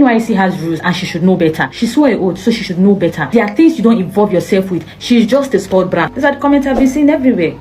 NYC has rules and she should know better. She swore an oath, so she should know better. There are things you don't involve yourself with. She's just a sport brand. These are the comments I've been seeing everywhere.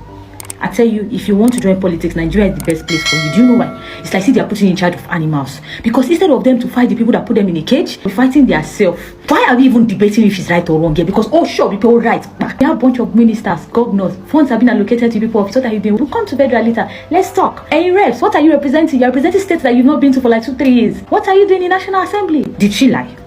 I tell you, if you want to join politics, Nigeria is the best place for you. Do you know why? It's like, see, they are putting you in charge of animals. Because instead of them to fight the people that put them in a cage, we're fighting their self. Why are we even debating if it's right or wrong here? Because, oh, sure, people right. We have a bunch of ministers, governors, funds have been allocated to people. So that we'll come to federal later. Let's talk. Hey, reps, what are you representing? You're representing states that you've not been to for like 2-3 years. What are you doing in National Assembly? Did she lie?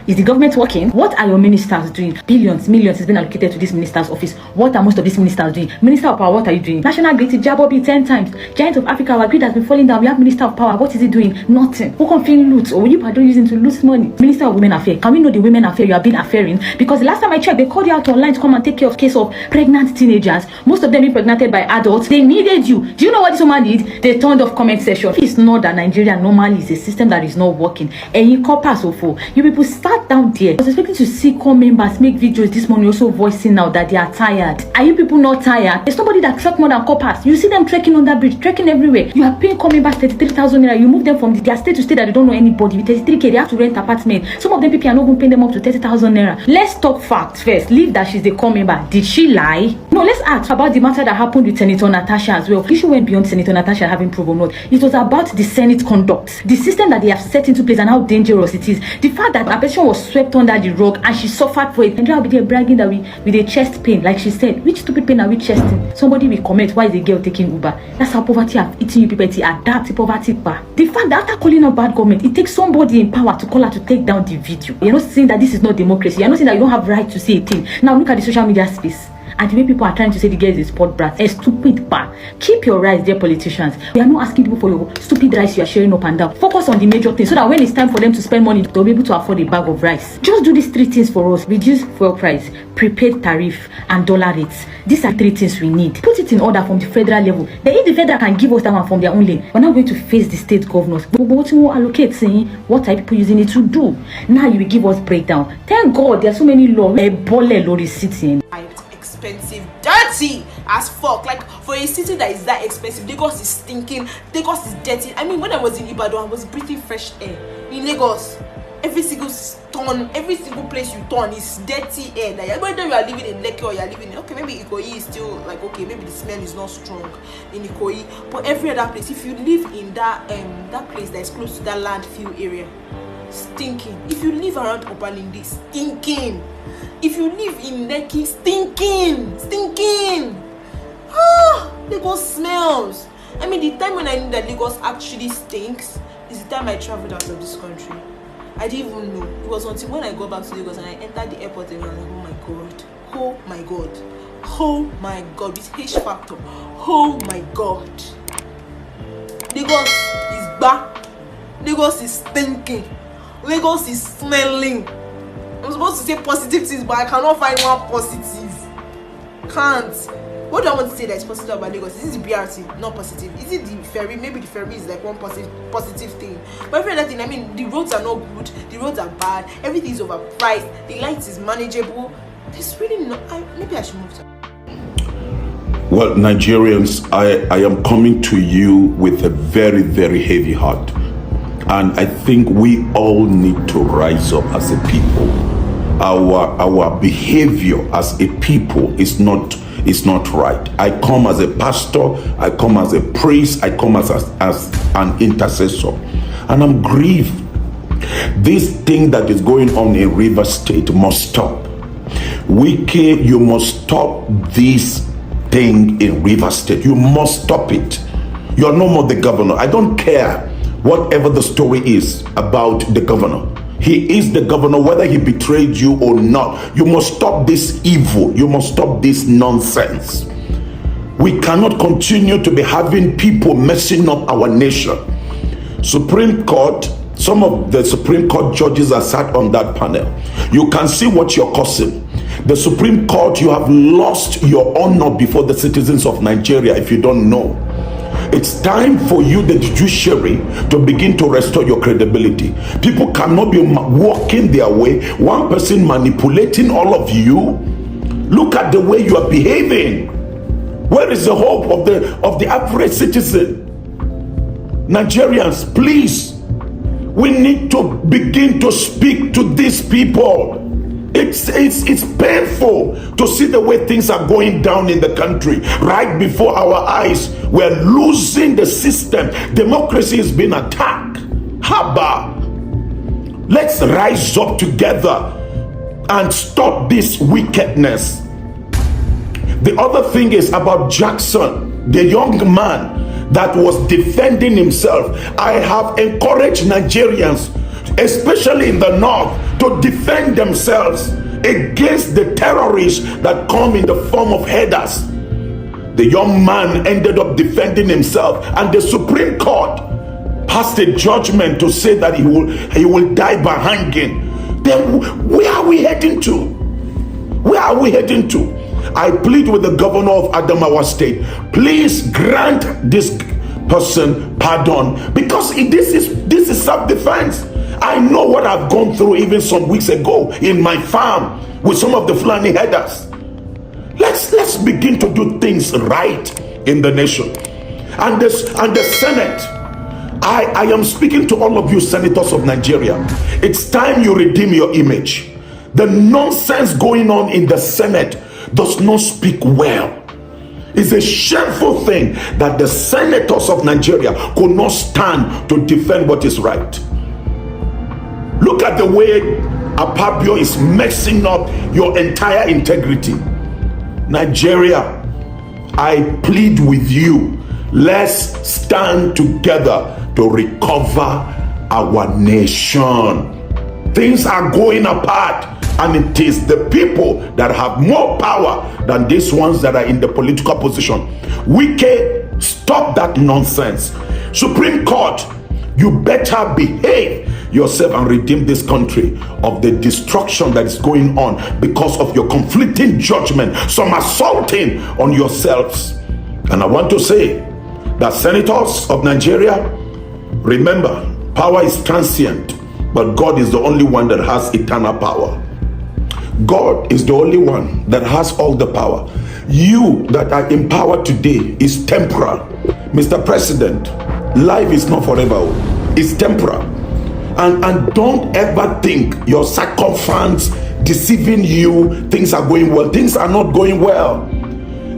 Is the government working? What are your ministers doing? Billions, millions has been allocated to this minister's office. What are most of these ministers doing? Minister of Power, what are you doing? National Grid, Jabobi 10 times. Giant of Africa, our grid has been falling down. We have Minister of Power. What is he doing? Nothing. Who can feel loot? Or you are using to lose money? Minister of Women Affairs. Can we know the women affairs you have been affairing? Because the last time I checked, they called you out online to come and take care of case of pregnant teenagers. Most of them impregnated by adults. They needed you. Do you know what this woman did? They turned off comment section. It's not that Nigeria normally is a system that is not working. And you copper so for you people start down there. I was expecting to see core members make videos this morning also voicing now that they are tired. Are you people not tired? There's somebody that track more than coppers. You see them trekking on that bridge, trekking everywhere. You are paying core members 33,000 naira. You move them from their state to state that they don't know anybody. With 33k, they have to rent apartment. Some of them people are not even paying them up to 30,000 naira. Let's talk facts first. Leave that she's the core member. Did she lie? No, let's ask about the matter that happened with Senator Natasha as well. The issue went beyond Senator Natasha having proof or not. It was about the Senate conduct, the system that they have set into place and how dangerous it is. The fact that a person was swept under the rug and she suffered for it, and I'll be there bragging that with a chest pain, like she said. Which stupid pain are we chesting? Somebody will comment, why is the girl taking Uber? That's how poverty have eaten you people. Adapt to poverty bar. The fact that after calling out bad government, it takes somebody in power to call her to take down the video. You're not saying that this is not democracy. You're not saying that you don't have right to say a thing. Now look at the social media space. And the way people are trying to say the girl is a sport brat, a stupid bar. Keep your rights, dear politicians. We are not asking people for your stupid rice you are sharing up and down. Focus on the major things so that when it's time for them to spend money, they'll be able to afford a bag of rice. Just do these 3 things for us. Reduce fuel price, prepaid tariff, and dollar rates. These are 3 things we need. Put it in order from the federal level. Then if the federal can give us that one from their own lane, we're not going to face the state governors. But what you allocate, saying what are people using it to do? Now you will give us breakdown. Thank God there are so many laws. A bole lorry sitting. Expensive, dirty as fuck. Like for a city that is that expensive, Lagos is stinking, Lagos is dirty. I mean, when I was in Ibadan, I was breathing fresh air. In Lagos, every single turn, every single place you turn is dirty air. Like whether you are living in Lekki or you are living in, okay, maybe Ikoyi is still like, okay, maybe the smell is not strong in Ikoyi, but every other place, if you live in that place that is close to that landfill area, stinking. If you live around Obalindi, stinking. If you live in Lekki, stinking. Lagos smells. I mean, the time when I knew that Lagos actually stinks is the time I traveled out of this country. I didn't even know. It was until when I got back to Lagos and I entered the airport and I was like, oh my god, with H factor, oh my god. Lagos is bad. Lagos is stinking. Lagos is smelling. I'm supposed to say positive things, but I cannot find one positive. Can't. What do I want to say that is positive about Lagos? Is it the BRT? Not positive. Is it the ferry? Maybe the ferry is like one positive thing. But every other thing, I mean, the roads are not good. The roads are bad. Everything is overpriced. The lights is manageable. There's really no. Maybe I should move to. Well, Nigerians, I am coming to you with a very, very heavy heart. And I think we all need to rise up as a people. Our behavior as a people is not right. I come as a pastor, I come as a priest, I come as an intercessor, and I'm grieved. This thing that is going on in Rivers State must stop. Wike, you must stop this thing in Rivers State. You must stop it. You are no more the governor. I don't care whatever the story is about the governor. He is the governor, whether he betrayed you or not. You must stop this evil. You must stop this nonsense. We cannot continue to be having people messing up our nation. Supreme Court, some of the Supreme Court judges are sat on that panel. You can see what you're causing. The Supreme Court, you have lost your honor before the citizens of Nigeria if you don't know. It's time for you, the judiciary, to begin to restore your credibility. People cannot be walking their way, one person manipulating all of you. Look at the way you are behaving. Where is the hope of the average citizen? Nigerians, please, We need to begin to speak to these people. It's painful to see the way things are going down in the country. Right before our eyes, we're losing the system. Democracy is being attacked. Haba. Let's rise up together and stop this wickedness. The other thing is about Jackson, the young man that was defending himself. I have encouraged Nigerians, especially in the north, to defend themselves against the terrorists that come in the form of headers. The young man ended up defending himself, and the Supreme Court passed a judgment to say that he will die by hanging. Then where are we heading to? Where are we heading to? I plead with the governor of Adamawa State, please grant this person pardon, because this is self-defense. I know what I've gone through even some weeks ago in my farm with some of the Fulani headers. Let's begin to do things right in the nation. And the Senate, I am speaking to all of you senators of Nigeria. It's time you redeem your image. The nonsense going on in the Senate does not speak well. It's a shameful thing that the senators of Nigeria could not stand to defend what is right. Look at the way Apabio is messing up your entire integrity. Nigeria, I plead with you, let's stand together to recover our nation. Things are going apart, and it is the people that have more power than these ones that are in the political position. Wike, stop that nonsense. Supreme Court, you better behave yourself and redeem this country of the destruction that is going on because of your conflicting judgment, some assaulting on yourselves. And I want to say that senators of Nigeria, remember, power is transient, but God is the only one that has eternal power. God is the only one that has all the power. You that are in power today is temporal. Mr. President, life is not forever. It's temporal. And don't ever think your circumstance deceiving you, things are going well. Things are not going well.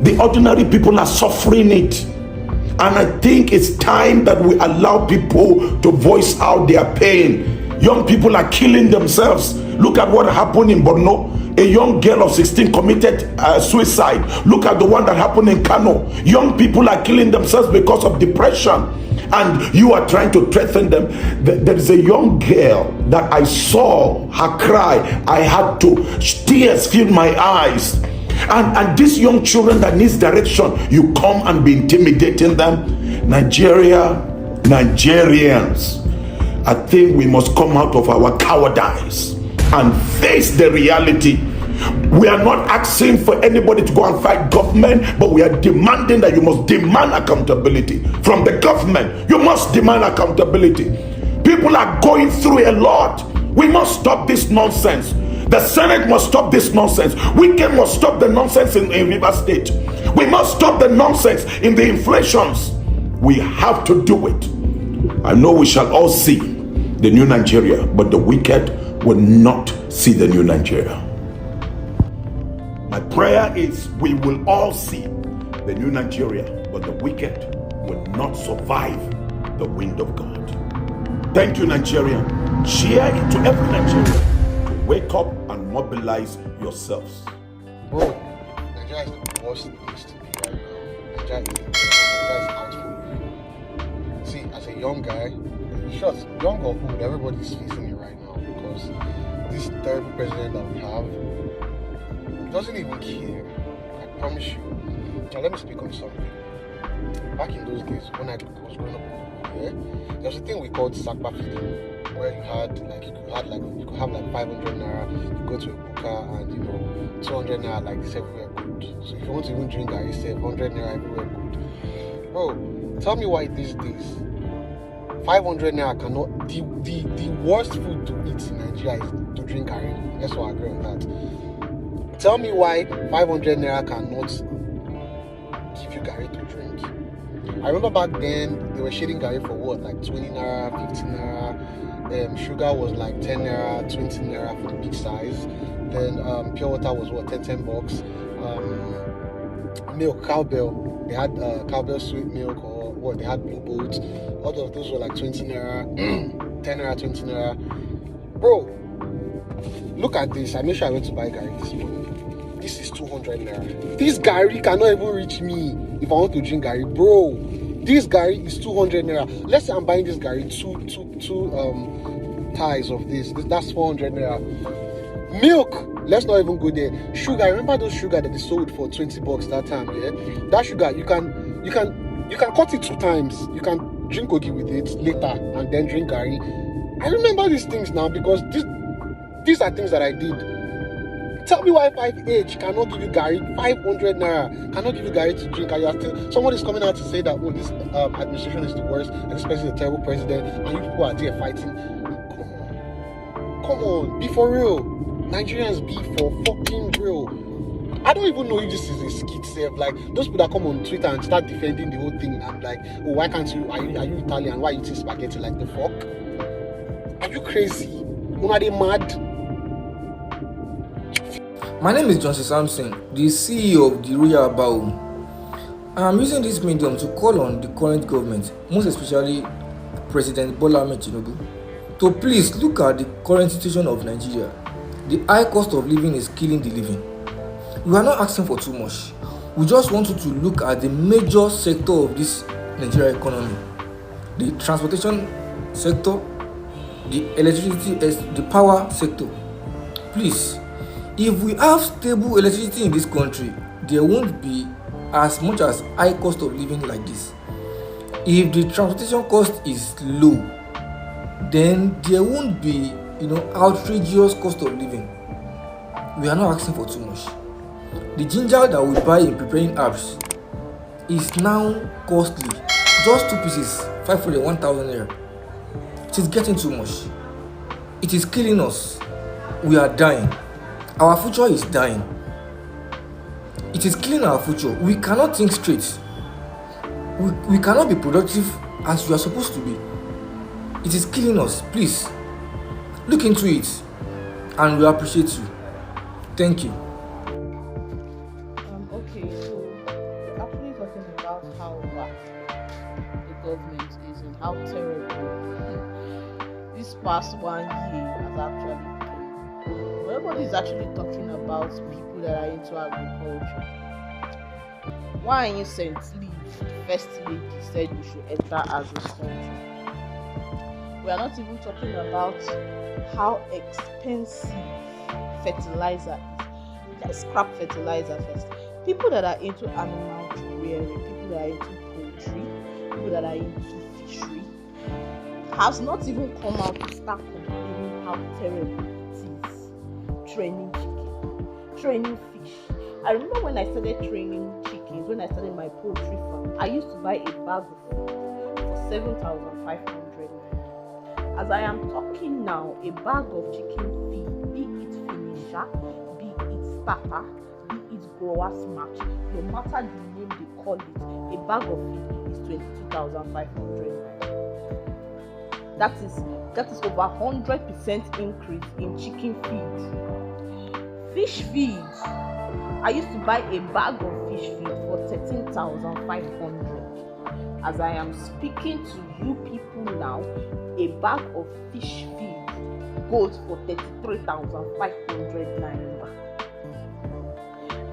The ordinary people are suffering it. And I think it's time that we allow people to voice out their pain. Young people are killing themselves. Look at what happened in Borno. A young girl of 16 committed suicide. Look at the one that happened in Kano. Young people are killing themselves because of depression. And you are trying to threaten them. There is a young girl that I saw her cry. I had to, tears filled my eyes. And these young children that needs direction, you come and be intimidating them. Nigerians, I think we must come out of our cowardice and face the reality. We are not asking for anybody to go and fight government, but we are demanding that you must demand accountability from the government. You must demand accountability. People are going through a lot. We must stop this nonsense. The Senate must stop this nonsense. We must stop the nonsense in River State. We must stop the nonsense in the inflations. We have to do it. I know we shall all see the new Nigeria, but the wicked will not see the new Nigeria. My prayer is we will all see the new Nigeria, but the wicked will not survive the wind of God. Thank you, Nigerian. Share it to every Nigerian. Wake up and mobilize yourselves. Bro, Nigeria is the worst place to be right now. Nigeria is out for you. See, as a young guy, short, young or old, everybody's facing it right now because this terrible president that we have doesn't even care. I promise you. Now let me speak on something. Back in those days when I was growing up, there was a thing we called Sakpa feeding, where you could have 500 naira, you go to a buka and 200 naira like this everywhere good. So if you want to even drink that, you say 100 naira everywhere good. Bro, tell me why these days 500 naira cannot, the worst food to eat in Nigeria is to drink curry. That's why I agree on that. Tell me why 500 naira cannot give you curry to drink. I remember back then they were shading curry for what, like 20 naira, 15 naira. sugar was like 10 naira, 20 naira for the big size. Then pure water was what, 10 bucks. Milk, cowbell, they had cowbell sweet milk, or what, they had blue boats. All of those were like 20 naira, 10 naira, 20 naira. Bro, look at this. I made sure I went to buy Gary this morning. This is 200 naira. This Gary cannot even reach me if I want to drink Gary. Bro, this Gary is 200 naira. Let's say I'm buying this Gary, two ties of this. That's 400 naira. Milk, let's not even go there. Sugar, remember those sugar that they sold for 20 bucks that time, yeah? That sugar, you can cut it 2 times. You can drink Ogi with it later and then drink Gary. I remember these things now because these are things that I did. Tell me why 5H cannot give you Gary, 500 naira cannot give you Gary to drink, and you are still, someone is coming out to say that, oh, this administration is the worst and this person is a terrible president, and you people are there fighting. Come on, be for real. Nigerians, be for fucking real. I don't even know if this is a skit self. Like those people that come on Twitter and start defending the whole thing. I'm like, oh, why can't you? Are you Italian? Why are you eating spaghetti? Like the fuck? Are you crazy? Are they mad? My name is Johnson Sampson, the CEO of the Royal Bao. I am using this medium to call on the current government, most especially President Bola Ahmed Tinubu, to please look at the current situation of Nigeria. The high cost of living is killing the living. We are not asking for too much. We just want you to look at the major sector of this Nigeria economy. The transportation sector, the electricity, the power sector. Please, if we have stable electricity in this country, there won't be as much as high cost of living like this. If the transportation cost is low, then there won't be outrageous cost of living. We are not asking for too much. The ginger that we buy in preparing herbs is now costly. Just 2 pieces, 500, 1,000 naira. It is getting too much. It is killing us. We are dying. Our future is dying. It is killing our future. We cannot think straight. We cannot be productive as we are supposed to be. It is killing us. Please, look into it, and we appreciate you. Thank you. Okay, so we're actually talking about how bad the government is and how terrible this past 1 year has actually been. Everybody is actually talking about people that are into agriculture. Why recently the first lady said we should enter agriculture. We are not even talking about how expensive fertilizer is. Let's scrap fertilizer first. People that are into animal rearing, people that are into poultry, people that are into fishery, has not even come out to start complaining how terrible it is training chicken, training fish. I remember when I started training chickens, when I started my poultry farm, I used to buy a bag of food for 7,500 naira. As I am talking now, a bag of chicken feed, be it finisher, be it starter, be it growers match, no matter the name they call it, a bag of feed is 22,500 naira. That is over 100% increase in chicken feed. Fish feed, I used to buy a bag of fish feed for 13,500. As I am speaking to you people now, a bag of fish feed goes for 33,500 naira.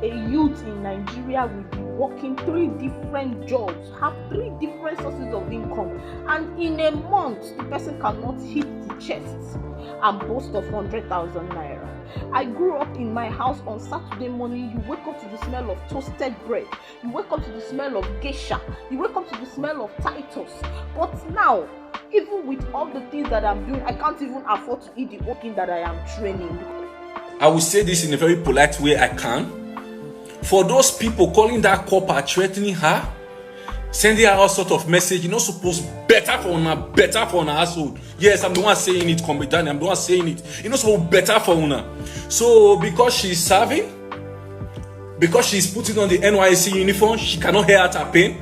A youth in Nigeria will be working 3 different jobs, have 3 different sources of income, and in a month the person cannot hit the chest and boast of 100,000 naira. I grew up in my house on Saturday morning. You wake up to the smell of toasted bread, you wake up to the smell of geisha, you wake up to the smell of Titus. But now, even with all the things that I'm doing, I can't even afford to eat the working that I am training. I will say this in a very polite way I can. For those people calling that copper, threatening her, sending her all sort of message, you're not supposed better for una household. Yes, I'm the one saying it, competent, I'm the one saying it. You're not supposed better for una. So because she's serving, because she's putting on the NYC uniform, she cannot hear out her pain.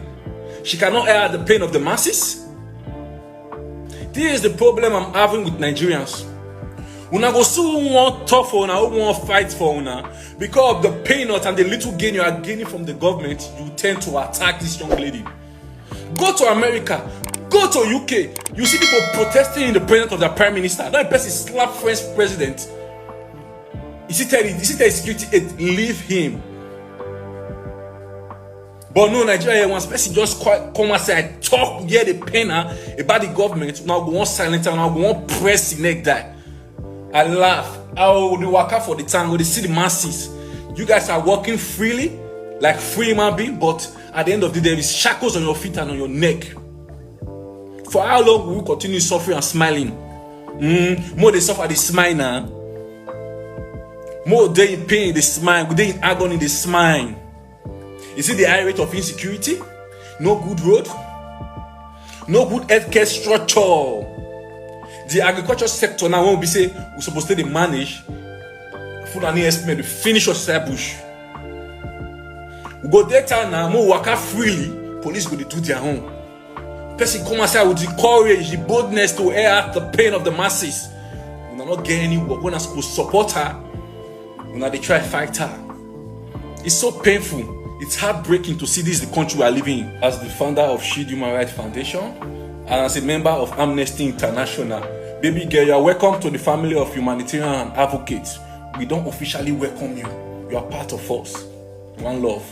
She cannot hear the pain of the masses. This is the problem I'm having with Nigerians. Una go see who want talk for una, who want fight for una. Because of the peanut and the little gain you are gaining from the government, you tend to attack this young lady. Go to America, go to UK, you see people protesting in the presence of the prime minister. That person slap French president. Is he telling security aid, leave him? But no, Nigeria once person just come and say, I talk here the pain about the government. Now go on silent and now go on press the neck die. I laugh. How they work out for the tango, they see the masses. You guys are walking freely, like free human being, but at the end of the day, there is shackles on your feet and on your neck. For how long will we continue suffering and smiling? More they suffer, they smile now. More they in pain, they smile. They in agony, they smile. You see the high rate of insecurity? No good road, no good healthcare structure. The agriculture sector now won't be say we're supposed to manage food and estimate to finish us bush. We go there now, more work out freely. Police go to do their own. Person come aside with the courage, the boldness to air out the pain of the masses. We are not getting any work. We're not supposed to support her. We are they try to fight her. It's so painful. It's heartbreaking to see this the country we are living in. As the founder of Shield Human Rights Foundation and as a member of Amnesty International, baby girl, you are welcome to the family of humanitarian and advocates. We don't officially welcome you. You are part of us. One love.